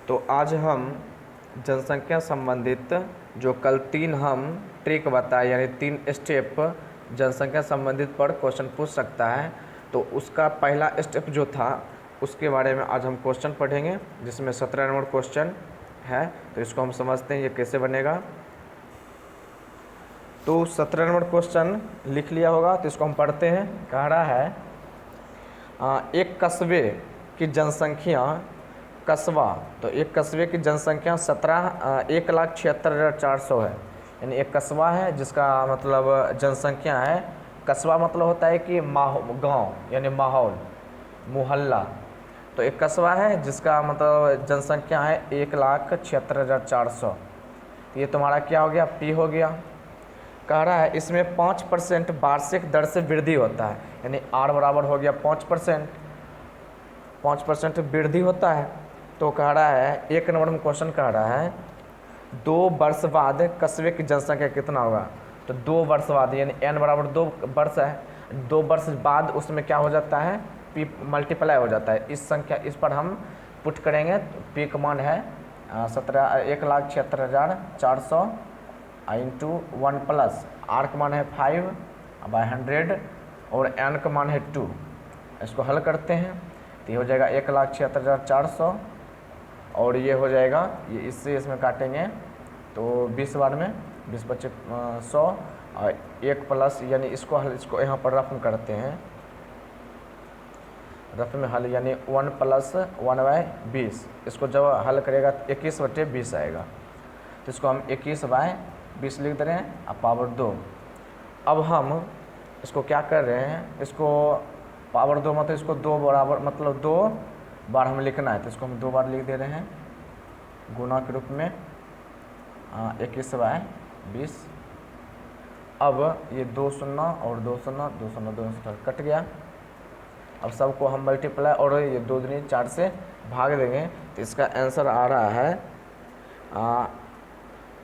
तो आज हम जनसंख्या संबंधित जो कल 3 हम ट्रिक बताए, यानी 3 स्टेप जनसंख्या संबंधित पर क्वेश्चन पूछ सकता है, तो उसका पहला स्टेप जो था उसके बारे में आज हम क्वेश्चन पढ़ेंगे, जिसमें 17 नंबर क्वेश्चन है। तो इसको हम समझते हैं ये कैसे बनेगा। तो 17 नंबर क्वेश्चन लिख लिया होगा, तो इसको हम पढ़ते हैं। कह रहा है एक कस्बे की जनसंख्या कस्बा, तो एक कस्बे की जनसंख्या 1,76,400 है। यानी एक कस्बा है जिसका मतलब जनसंख्या है। कस्बा मतलब होता है कि गांव, यानी माहौल, मोहल्ला। तो एक कस्बा है जिसका मतलब जनसंख्या है 1,76,400। ये तुम्हारा क्या हो गया, पी हो गया। कह रहा है इसमें 5% वार्षिक दर से वृद्धि होता है, यानी आर बराबर हो गया 5% वृद्धि होता है। तो कह रहा है 1 नंबर में क्वेश्चन कह रहा है 2 वर्ष बाद कस्बे की जनसंख्या कितना होगा। तो 2 वर्ष बाद, यानी n बराबर 2 वर्ष है, 2 वर्ष बाद उसमें क्या हो जाता है, p मल्टीप्लाई हो जाता है। इस संख्या, इस पर हम पुट करेंगे तो p का मान है 1,76,400 इंटू 1 प्लस r का मान है 5/100 और n का मान है 2। इसको हल करते हैं तो ये हो जाएगा 1,76,400 और ये हो जाएगा, ये इससे इसमें काटेंगे तो 20 बार में 20×25 100 और 1 प्लस, यानी इसको हल, इसको यहाँ पर रफ में करते हैं, रफ में हल, यानी 1 प्लस 1/20। इसको जब हल करेगा तो 21/20 आएगा। तो इसको हम 21/20 लिख दे रहे हैं, अब पावर 2। अब हम इसको क्या कर रहे हैं, इसको पावर 2 मतलब इसको 2 बराबर, मतलब 2 बार हमें लिखना है, तो इसको हम 2 बार लिख दे रहे हैं गुना के रूप में 21/20। अब ये 2 शून्य और 2 शून्य, 2 शून्य 2 शून्य कट गया। अब सबको हम मल्टीप्लाई और ये 2 दूनी 4 से भाग देंगे, तो इसका आंसर आ रहा है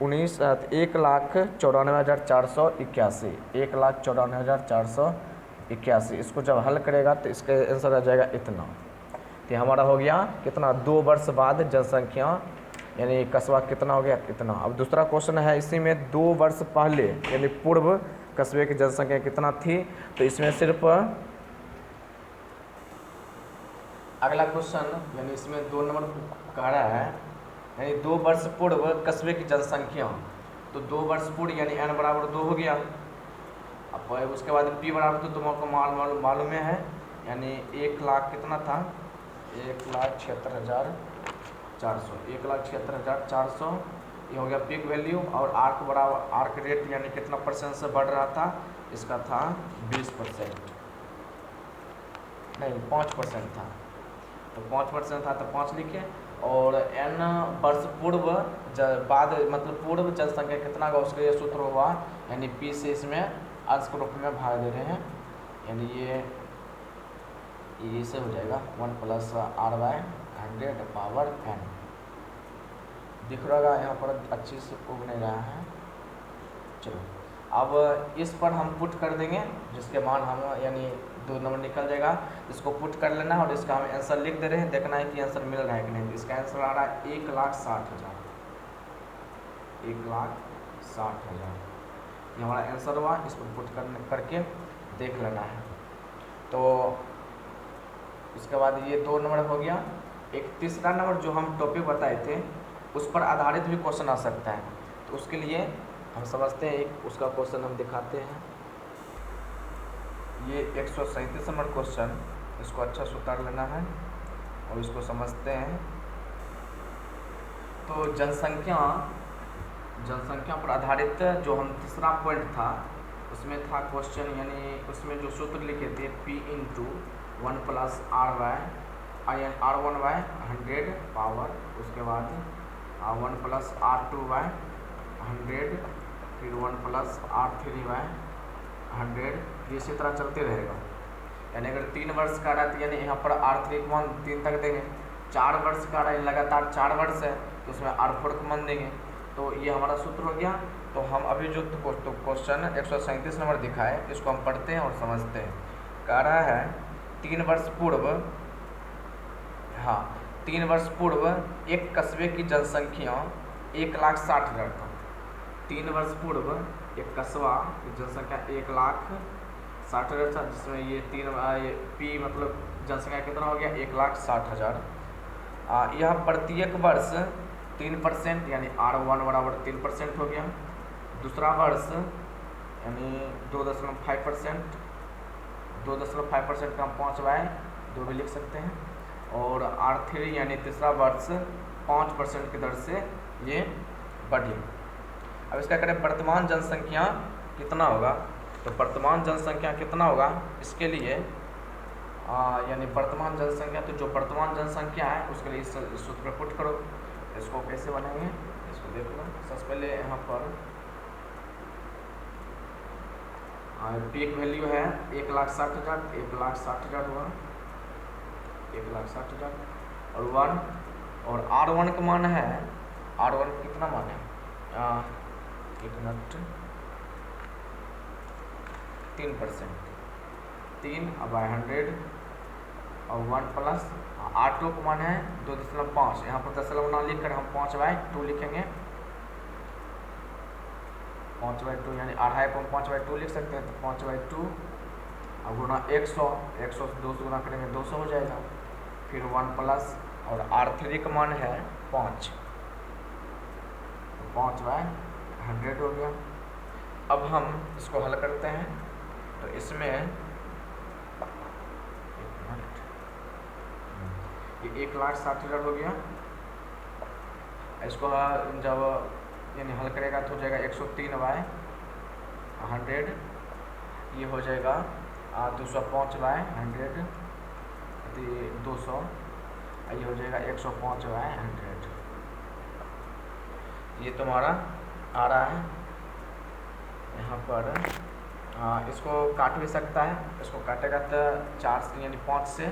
1,94,481। 1,94,481। इसको जब हल करेगा तो इसका आंसर आ जाएगा इतना। तो हमारा हो गया कितना, 2 वर्ष बाद जनसंख्या, यानी कस्बा कितना हो गया, इतना। अब दूसरा क्वेश्चन है इसी में 2 वर्ष पहले, यानी पूर्व कस्बे की जनसंख्या कितना थी। तो इसमें सिर्फ अगला क्वेश्चन, यानी इसमें 2 नंबर कह रहा है, यानी 2 वर्ष पूर्व कस्बे की जनसंख्या। तो 2 वर्ष पूर्व यानी n बराबर 2 हो गया। अब उसके बाद p बराबर तो तुमको मालूम है, यानी 1 लाख कितना था, 1,76,400। 1,76,400 ये हो गया पीक वैल्यू। और आर्क बराबर, आर्क रेट यानी कितना % से बढ़ रहा था, इसका था 20%, नहीं 5% था। तो 5% था तो 5 लिखे। और n वर्ष पूर्व बाद, मतलब पूर्व जनसंख्या कितना होगा उसका ये सूत्र हुआ, यानी p से इसमें अंश के रूप में भाग दे रहे हैं, यानी ये से हो जाएगा 1 प्लस r/100 पावर n। दिख रहा होगा यहाँ पर, अच्छी से उग नहीं रहा है। चलो अब इस पर हम पुट कर देंगे, जिसके मान हम, यानी 2 नंबर निकल जाएगा। इसको पुट कर लेना है और इसका हम आंसर लिख दे रहे हैं, देखना है कि आंसर मिल रहा है कि नहीं। इसका आंसर आ रहा है 1,60,000। 1,60,000 ये हमारा आंसर हुआ। इसको पुट करके देख लेना है। तो इसके बाद ये 2 नंबर हो गया। एक तीसरा नंबर जो हम टॉपिक बताए थे उस पर आधारित भी क्वेश्चन आ सकता है, तो उसके लिए हम समझते हैं, एक उसका क्वेश्चन हम दिखाते हैं। ये 137 नंबर क्वेश्चन, इसको अच्छा से उतार लेना है और इसको समझते हैं। तो जनसंख्या पर आधारित जो हम तीसरा पॉइंट था उसमें था क्वेश्चन, यानी उसमें जो सूत्र लिखे थे p into 1 plus r1/100 power, उसके बाद 1 प्लस r2/100, फिर 1 प्लस r3/100, ये इसी तरह चलते रहेगा। यानी अगर 3 वर्ष का रहा तो यानी यहाँ पर r3 का मान 3 तक देंगे। 4 वर्ष का रहा, लगातार 4 वर्ष है तो उसमें r4 का मान देंगे। तो ये हमारा सूत्र हो गया। तो हम अभी जो क्वेश्चन 137 नंबर दिखाए, इसको हम पढ़ते हैं और समझते हैं। कह रहा है 3 वर्ष पूर्व, हाँ 3 वर्ष पूर्व एक कस्बे की जनसंख्या 1,60,000 था। 3 वर्ष पूर्व एक कस्बा की जनसंख्या 1,60,000 था, जिसमें ये पी मतलब जनसंख्या कितना हो गया 1,60,000। यह प्रत्येक वर्ष 3% यानी R1 बराबर 3% हो गया। दूसरा वर्ष यानी 2.5%, 2.5% का हम 5/2 भी लिख सकते हैं। और R3 यानी तीसरा वर्ष 5% की दर से ये बढ़ी। अब इसका करें वर्तमान जनसंख्या कितना होगा, तो वर्तमान जनसंख्या कितना होगा इसके लिए यानी वर्तमान जनसंख्या, तो जो वर्तमान जनसंख्या है उसके लिए इस सूत्र पर पुट करो। इसको कैसे बनाएंगे इसको देख लो। सबसे पहले यहाँ पर पीक वैल्यू है 1,60,000, 1,60,000 हुआ 1,60,000 और 1 और R1 का मान है, R1 कितना मान है 3%, 3/100 और 1 प्लस R2 का मान है 2.5। यहाँ पर दशमलव ना लिख कर हम 5/2 लिखेंगे। 5/2 यानी 2.5 को 5/2 लिख सकते हैं, तो 5/2 अब गुना 100 से 200 गुना करेंगे 200 हो जाएगा। फिर 1 प्लस और R3 का मान है 5, तो 5/100 हो गया। अब हम इसको हल करते हैं, तो इसमें ये 1,60,000 हो गया। इसको जब यानी हल करेगा तो हो जाएगा 103/100, ये हो जाएगा 205/100, 200, ये हो जाएगा 105/100। ये तुम्हारा आ रहा है यहाँ पर। इसको काट भी सकता है, इसको काटेगा तो 4 से यानी 5 से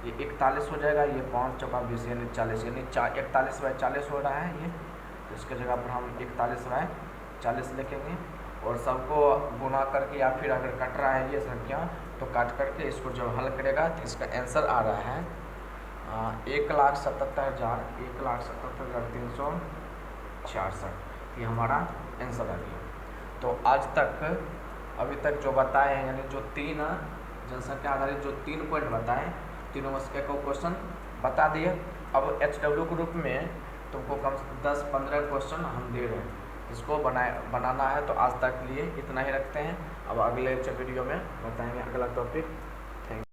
ये 41 हो जाएगा। ये 5 चौका 20 यानी 40, यानी 41/40 हो रहा है ये। तो इसके जगह पर हम 41/40 लिखेंगे और सबको गुना करके या फिर अगर कट रहा है ये संख्या तो काट करके इसको जब हल करेगा तो इसका आंसर आ रहा है 1,77,366। ये हमारा आंसर आ गया। तो आज तक अभी तक जो बताए हैं यानी जो 3 जनसंख्या आधारित जो 3 पॉइंट बताए, तीनों में से एक क्वेश्चन बता दिए। अब HW के रूप में तुमको कम से 10-15 क्वेश्चन हम दे रहे हैं, इसको बनाना है। तो आज तक के लिए इतना ही रखते हैं। अब अगले वीडियो में बताएंगे अगला टॉपिक।